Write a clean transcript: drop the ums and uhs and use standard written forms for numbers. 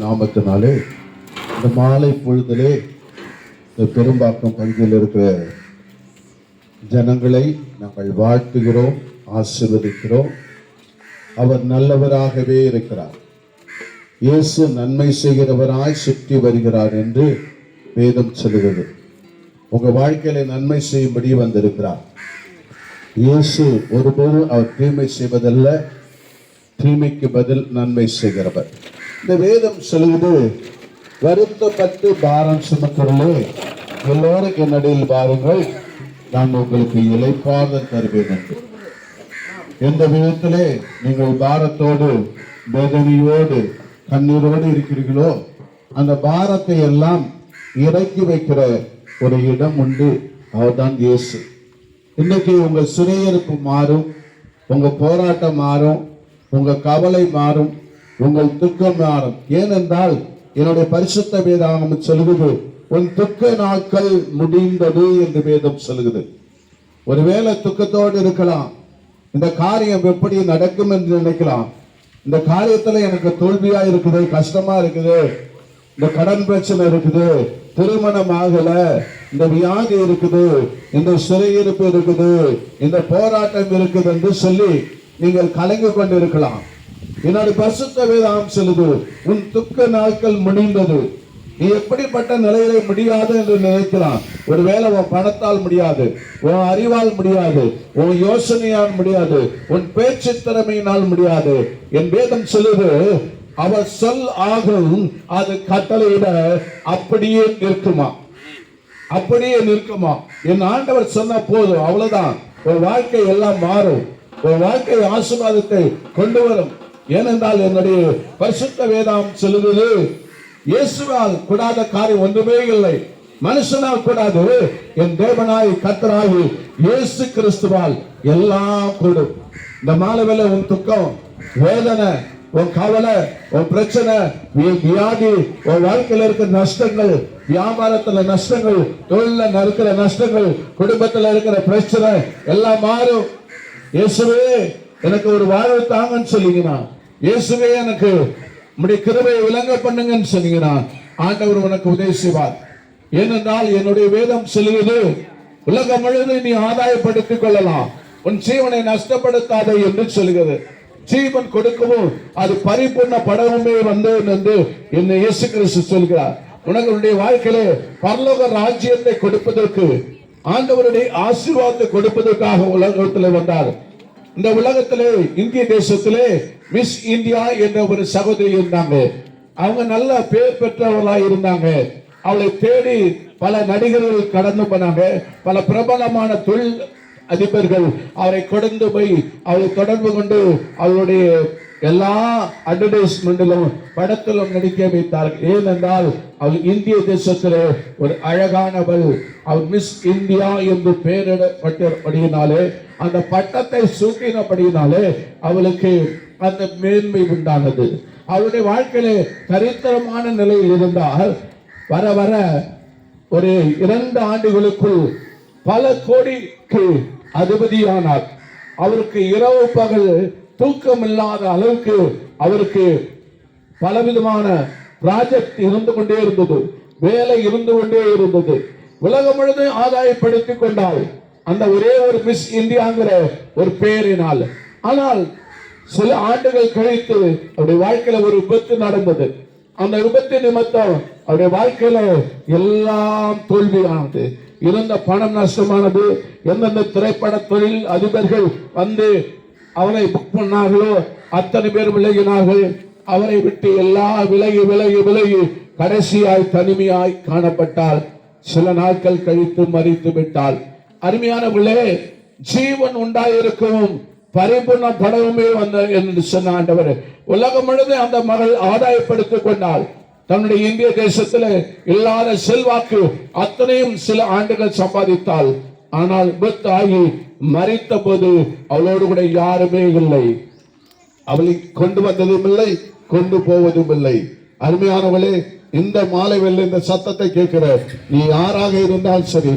நாமத்தினாலே இந்த மாலை பொழுதிலே இந்த பெரும்பாக்கம் பகுதியில் இருக்கிற ஜனங்களை நாங்கள் வாழ்த்துகிறோம், ஆசீர்வதிக்கிறோம். அவர் நல்லவராகவே இருக்கிறார். இயேசு நன்மை செய்கிறவராய் சுற்றி வருகிறார் என்று வேதம் சொல்கிறது. உங்க வாழ்க்கையில நன்மை செய்யும்படி வந்திருக்கிறார். இயேசு ஒருபோதும் அவர் தீமை செய்வதல்ல, தீமைக்கு பதில் நன்மை செய்கிறவர். இந்த வேதம் சொல்லுவது, வருத்தப்பட்டு பாரம் சுமக்கிறே எல்லோரும் என்னடியில் பாருங்கள், நான் உங்களுக்கு இளைப்பாறுதல் தருவேன் என்று. எந்த விதத்திலே நீங்கள் பாரத்தோடு வேதனையோடு கண்ணீரோடு இருக்கிறீர்களோ அந்த பாரத்தை எல்லாம் இறக்கி வைக்கிற ஒரு இடம் உண்டு, அவர்தான் இயேசு. இன்னைக்கு உங்க சிறையிருப்பு மாறும், உங்க போராட்டம் மாறும், உங்க கவலை மாறும், உங்கள் துக்கம் மாறும். ஏனென்றால் என்னுடைய பரிசுத்த வேதாகமம் சொல்லுகிறது, உன் துக்க நாட்கள் முடிந்தது என்று வேதம் சொல்லுகிறது. ஒருவேளை துக்கத்தோடு இருக்கலாம், இந்த காரியம் எப்படி நடக்கும் என்று நினைக்கலாம். இந்த காரியத்துல எனக்கு தோல்வியா இருக்குது, கஷ்டமா இருக்குது, இந்த கடன் பிரச்சனை இருக்குது, திருமணம் ஆகல, இந்த வியாதி இருக்குது, இந்த சிறையிருப்பு இருக்குது, இந்த போராட்டம் இருக்குது என்று சொல்லி நீங்கள் கலங்கி கொண்டு இருக்கலாம். என்னுடைய பரிசுத்த வேதம் சொல்லுது, உன் துக்க நாட்கள் முடிந்தது. நீ எப்படிப்பட்ட நிலையில முடியாது என்று நினைக்கலாம். ஒருவேளை உன் பணத்தால் முடியாது, உன் அறிவால் முடியாது, உன் யோசனையால் முடியாது, உன் பேச்சு திறமையினால் முடியாது. என் வேதம் சொல்லுது, அவர் சொல் ஆகும், அது கட்டளையிட அப்படியே நிற்குமா, அப்படியே நிற்குமா. என் ஆண்டவர் சொன்ன போதும், அவ்வளவுதான். உன் வாழ்க்கை எல்லாம் மாறும், உன் வாழ்க்கை ஆசீர்வாதத்தை கொண்டு வரும். ஏனென்றால் என்னுடைய பரிசுத்த வேதம் சொல்லுகிறது, இயேசுவால் கூடாத காரியம் ஒன்றுமே இல்லை, மனுஷனால் கூடாது, என் தேவனாய் கர்த்தராகி இயேசு கிறிஸ்துவால் எல்லாம் கூடும். இந்த மாலைவேளை உன் துக்கம், வேதனை, உன் கவலை, உன் பிரச்சனை, வியாதி, உன் வாழ்க்கையில இருக்கிற நஷ்டங்கள், வியாபாரத்துல நஷ்டங்கள், தொழில இருக்கிற நஷ்டங்கள், குடும்பத்துல இருக்கிற பிரச்சனை எல்லாம் மாறும். இயேசுவே எனக்கு ஒரு வாழ்வு தாங்கன்னு சொன்னீங்கன்னா, இயேசுவே எனக்கு உம்முடைய கிருபையை விளங்க பண்ணுங்கன்னு சொன்னீங்கன்னா, ஆண்டவர் உனக்கு உதவி செய்வார். ஏனென்றால் என்னுடைய வேதம் சொல்லுவது, உலகம் முழுவதும் நீ ஆதாயப்படுத்திக் கொள்ளலாம், உன் ஜீவனை நஷ்டப்படுத்தாதே என்று சொல்லுகிறது. ஜீவன் கொடுக்கவும் அது பரிபூர்ண படவுமே வந்தேன் என்று என்னை இயேசு கிறிஸ்து சொல்கிறார். உனங்களுடைய வாழ்க்கையிலே பரலோக ராஜ்யத்தை கொடுப்பதற்கு, ஆண்டவருடைய ஆசீர்வாதத்தை கொடுப்பதற்காக உலகத்தில் வந்தார். இந்த உலகத்திலே, இந்திய தேசத்திலே மிஸ் இந்தியா என்ற ஒரு சகோதரி இருந்தாங்க. அவங்க நல்ல பேர் பெற்றவர்களாக இருந்தாங்க. அவளை தேடி பல நடிகர்கள் கடந்து போனாங்க. பல பிரபலமான தொழில் அதிபர்கள் அவரை கொண்டு போய் அவளை தொடர்பு கொண்டு அவளுடைய எல்லா அட்வர்டைஸ்மெண்டிலும் படத்திலும் நடிக்க வைத்தார்கள். ஏனென்றால் அவள் இந்திய தேசத்திலே ஒரு அழகானவள். அவள் மிஸ் இந்தியா என்று பெயரிடப்பட்டபடியினாலே, அந்த பட்டத்தை சூட்டினபடியினாலே அவளுக்கு அந்த மேன்மை உண்டானது. அவளுடைய வாழ்க்கையிலே தரித்திரமான நிலையில் இருந்தால் வர வர ஒரு 2 ஆண்டுகளுக்குள் பல கோடிக்கு அதிபதியானார். அவருக்கு இரவு பகல் தூக்கம் இல்லாத அளவுக்கு அவருக்கு பலவிதமான ப்ராஜெக்ட் இருந்து கொண்டே இருந்தது, வேலை இருந்து கொண்டே இருந்தது. உலகம் முழுவதும் ஆதாயப்படுத்திக் கொண்டால் அந்த ஒரே ஒரு மிஸ் இந்தியாங்கிற ஒரு பெயரினால். ஆனால் சில ஆண்டுகள் கழித்து அவருடைய வாழ்க்கையில ஒரு விபத்து நடந்தது. அந்த விபத்து நிமித்தம் அவருடைய வாழ்க்கையில எல்லாம் தோல்வியானது. இருந்த பணம் நஷ்டமானது. எந்தெந்த திரைப்பட தொழில் அதிபர்கள் வந்து அவரை புக் பண்ணார்களோ அத்தனை பேர் விலகினார்கள். அவரை விட்டு எல்லா விலகி விலகி விலகி கடைசியாய் தனிமையாய் காணப்பட்டால், சில நாட்கள் கழித்து மறித்து விட்டால். அருமையானவர்களே, ஜீவன் உண்டாயிருக்கவும் பரிபூர்ண படவுமே வந்த என்று சொன்ன ஆண்டவர், உலகம் முழுவதும் அந்த மகள் ஆதாயப்படுத்திக் கொண்டால். தன்னுடைய இந்திய தேசத்தில் இல்லாத செல்வாக்கு அத்தனையும் சில ஆண்டுகள் சம்பாதித்தாள். ஆனால் விபத்து ஆகி மறித்த போது அவளோடு கூட யாருமே இல்லை. அவளை கொண்டு வந்ததும் இல்லை, கொண்டு போவதும் இல்லை. அருமையானவளே, இந்த மாலை வெள்ள இந்த சத்தத்தை கேட்கிற நீ யாராக இருந்தால் சரி,